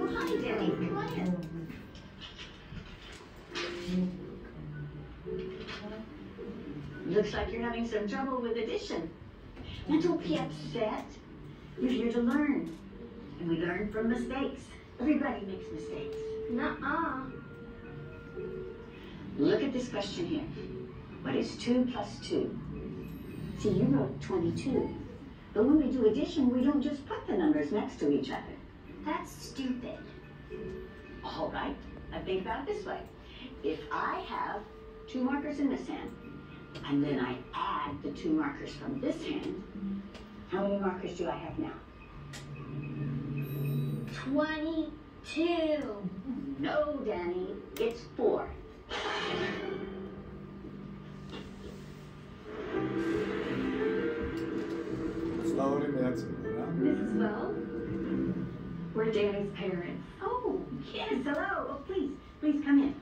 Oh, hi, Danny. Come on in. Looks like you're having some trouble with addition. Now, don't be upset. We're here to learn. And we learn from mistakes. Everybody makes mistakes. Nuh-uh. Look at this question here. What is 2 plus 2? See, you wrote 22. But when we do addition, we don't just put the numbers next to each other. That's stupid. All right. Now think about it this way. If I have 2 markers in this hand, and then I add the 2 markers from this hand, how many markers do I have now? 22. No, Danny, it's 4. Mrs. Wells? We're Danny's parents. Oh, yes, hello. Oh, please come in.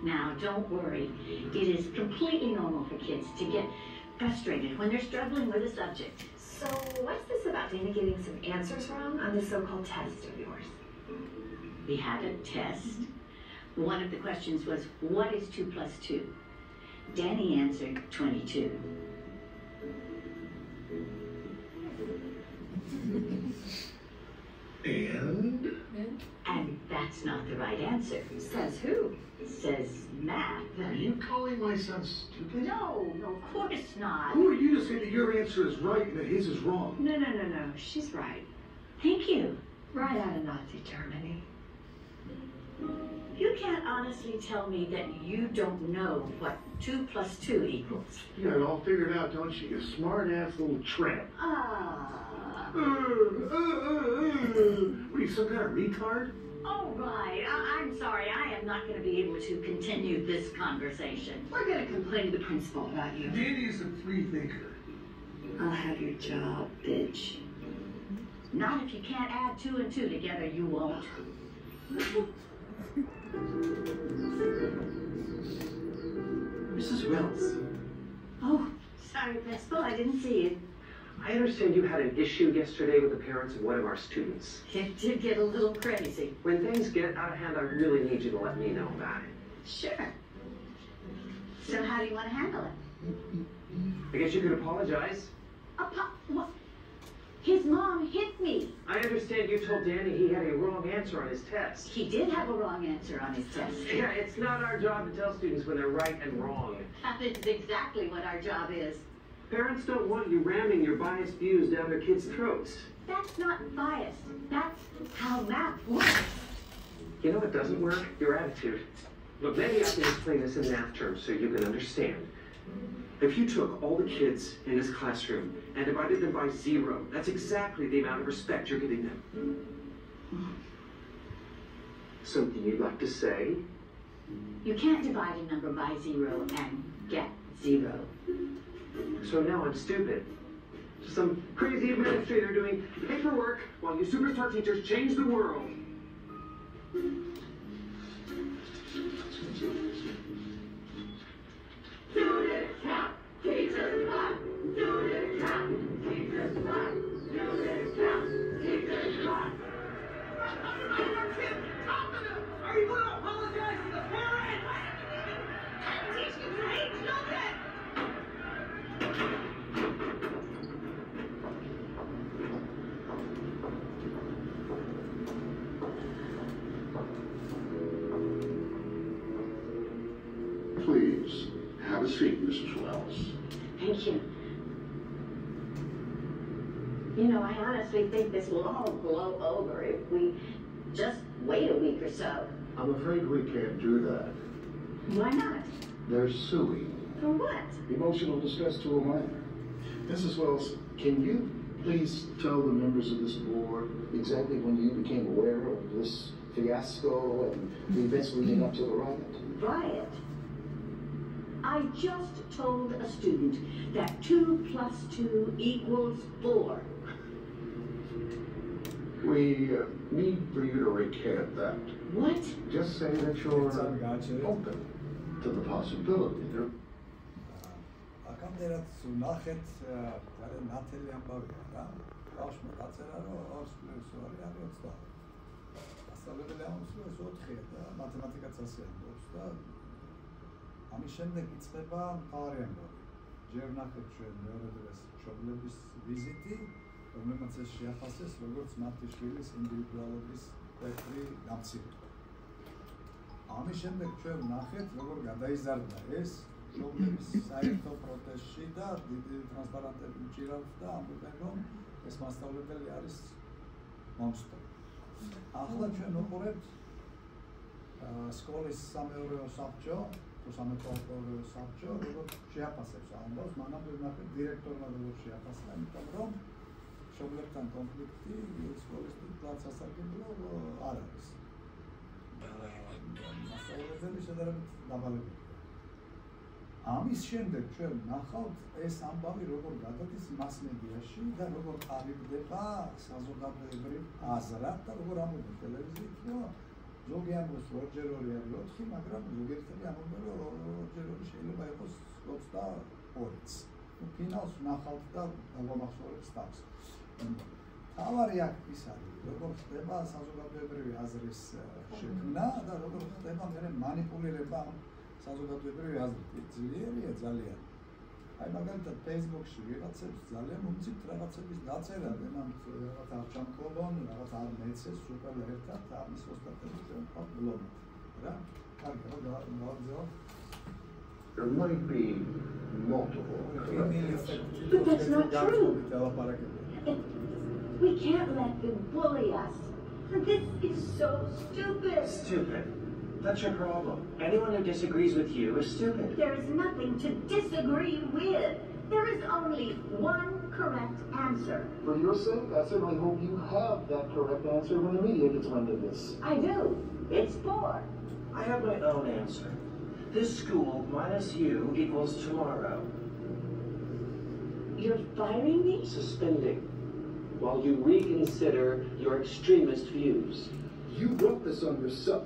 Now, don't worry. It is completely normal for kids to get frustrated when they're struggling with a subject. So, what's this about Danny getting some answers wrong on this so-called test of yours? We had a test. One of the questions was, what is 2 plus 2? Danny answered 22. And that's not the right answer. Says who? Says Matt. Are you calling my son stupid? No, of course not. Who are you to say that your answer is right and that his is wrong? No. She's right. Thank you. Right out of Nazi Germany. You can't honestly tell me that you don't know what 2 plus 2 equals. You got it all figured out, don't you? You smart-ass little tramp. What are you, some kind of retard? All right. I'm sorry. I am not going to be able to continue this conversation. We're going to complain to the principal about you. Danny is a free thinker. I'll have your job, bitch. Not if you can't add 2 and 2 together, you won't. Mrs. Wells. Oh, sorry, Principal. I didn't see you. I understand you had an issue yesterday with the parents of one of our students. It did get a little crazy. When things get out of hand, I really need you to let me know about it. Sure. So how do you want to handle it? I guess you could apologize. What? His mom hit me. I understand you told Danny he had a wrong answer on his test. He did have a wrong answer on his test. Yeah, it's not our job to tell students when they're right and wrong. That is exactly what our job is. Parents don't want you ramming your biased views down their kids' throats. That's not bias. That's how math works. You know what doesn't work? Your attitude. Look, maybe I can explain this in math terms so you can understand. If you took all the kids in this classroom and divided them by 0, that's exactly the amount of respect you're giving them. Something you'd like to say? You can't divide a number by 0 and get 0. So now I'm stupid. Some crazy administrator doing paperwork while you superstar teachers change the world. Students count, teachers not. Students count, teachers not. Students count, teachers not. Are you going to apologize to the parents? I'm teaching you hate children. Please, have a seat, Mrs. Wells. Thank you. You know, I honestly think this will all blow over if we just wait a week or so. I'm afraid we can't do that. Why not? They're suing. For what? Emotional distress to a minor. Mrs. Wells, can you please tell the members of this board exactly when you became aware of this fiasco and the events leading up to the riot? Riot? I just told a student that 2 plus 2 equals 4. We need for you to recant that. What? Just say that you're open to the possibility. მასწავლებელი ამბობს, რომ ეს 4-ია და მათემატიკაც ასე ამბობს და ამის შემდეგ იწყება მთავარი ამბავი. ჯერ ნახეთ ჩვენ მეორე დღეს მშობლების ვიზიტი, რომელმაც ეს შეაფასეს, როგორც მათი შვილის ინდივიდუალობის კვეთრი გამცირება. ამის შემდეგ ჩვენ ნახეთ, როგორ გადაიზარდა ეს მშობლების საერთო პროტესტში და დიდი ტრანსპარანტები მჭირავთ და ამბობენ, რომ ეს მასწავლებელი არის მონსტრი. ახლა ჩვენ ვუყურებთ სკოლის სამეურვეო საბჭო, სამეურვეო საბჭო, როგორ შეაფასებს ამბავს, მანამდე ვნახეთ დირექტორმა როგორ შეაფასა, იმიტომ რომ მშობლებთან კონფლიქტი სკოლისთვის კვლავ სასარგებლო არ არის. მასწავლებელი შედარებით დაბალებული. ამის შემდეგ ჩვენ ნახავთ ეს ამბავი როგორ გადადის მას-მედიაში და როგორ ყალიბდება საზოგადოებრივ აზრად და როგორ ამბობენ ტელევიზიით, რომ ზოგი ამბობს 2 × 2 არის 4, მაგრამ ზოგიერთები ამბობენ, რომ 2 × 2 შეიძლება იყოს 22-იც. ფინალს ნახავთ და გამახსოვრებს თავს. თავარი აქ ის არის, როგორ ხდება საზოგადოებრივი აზრის შექმნა და როგორ ხდება მერე მანიპულირება საზოგადოებრივი აზრით. ძლიერია ძალიან. აი მაგალითად Facebook-ში ვიღაცებს ძალიან უმცით რაღაცების დაწერა, მანამდე რაღაც არ ჩამქოლონ, რაღაც არ მეცეს, სუპერ ერთად ამის ოსტატები ჩვენ ხავთ ბლოგით. რა? კარგი, გავაგზავნე. There might be multiple. But that's not true. We can't let them bully us. This is so stupid. Stupid. That's your problem. Anyone who disagrees with you is stupid. There is nothing to disagree with. There is only one correct answer. For your sake, I certainly hope you have that correct answer when the media gets wind of this. I do. It's 4. I have my own answer. This school minus you equals tomorrow. You're firing me? Suspending. While you reconsider your extremist views. You brought this on yourself.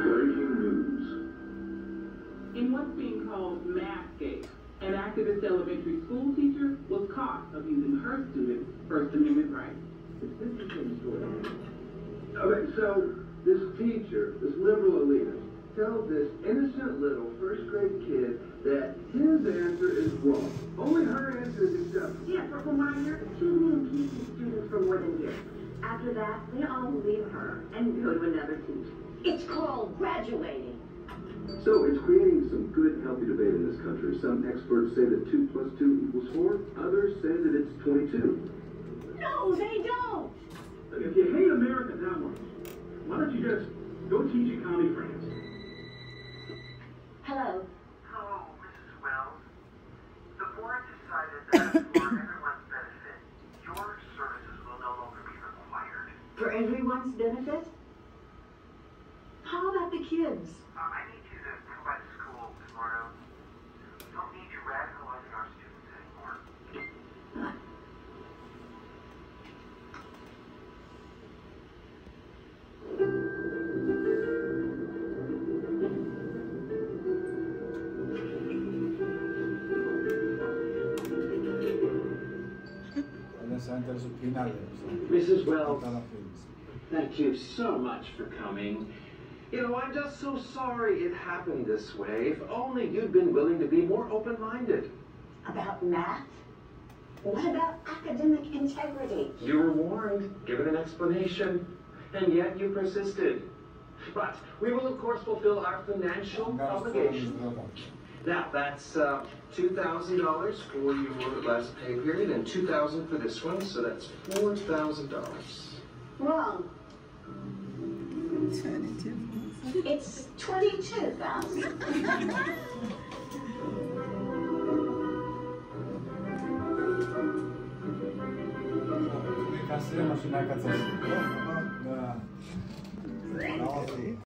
Breaking news. In what's being called Mathgate, an activist elementary school teacher was caught abusing her students' First Amendment rights. It's this story. Okay, so this teacher, this liberal elitist, tells this innocent little first-grade kid that his answer is wrong. Only her answer is acceptable. Yeah, for what I hear, she didn't teach these students for more than a year. After that, they all leave her and go to another teacher. It's called graduating. So it's creating some good, healthy debate in this country. Some experts say that 2 + 2 = 4. Others say that it's 22. No, they don't. If you hate America that much, why don't you just go teach economy France? Hello. Hello, Mrs. Wells. The board decided that for everyone's benefit, your services will no longer be required. For everyone's benefit? How about the kids? I need you to come by the school tomorrow. We don't need you radicalizing our students anymore. Mrs. Wells, thank you so much for coming. You know, I'm just so sorry it happened this way. If only you'd been willing to be more open-minded. About math? What about academic integrity? You were warned, given an explanation, and yet you persisted. But we will, of course, fulfill our financial obligations. Now, that's $2,000 for your last pay period and $2,000 for this one, so that's $4,000. Wrong. It's 22,000. Kasıya maşına katsasın.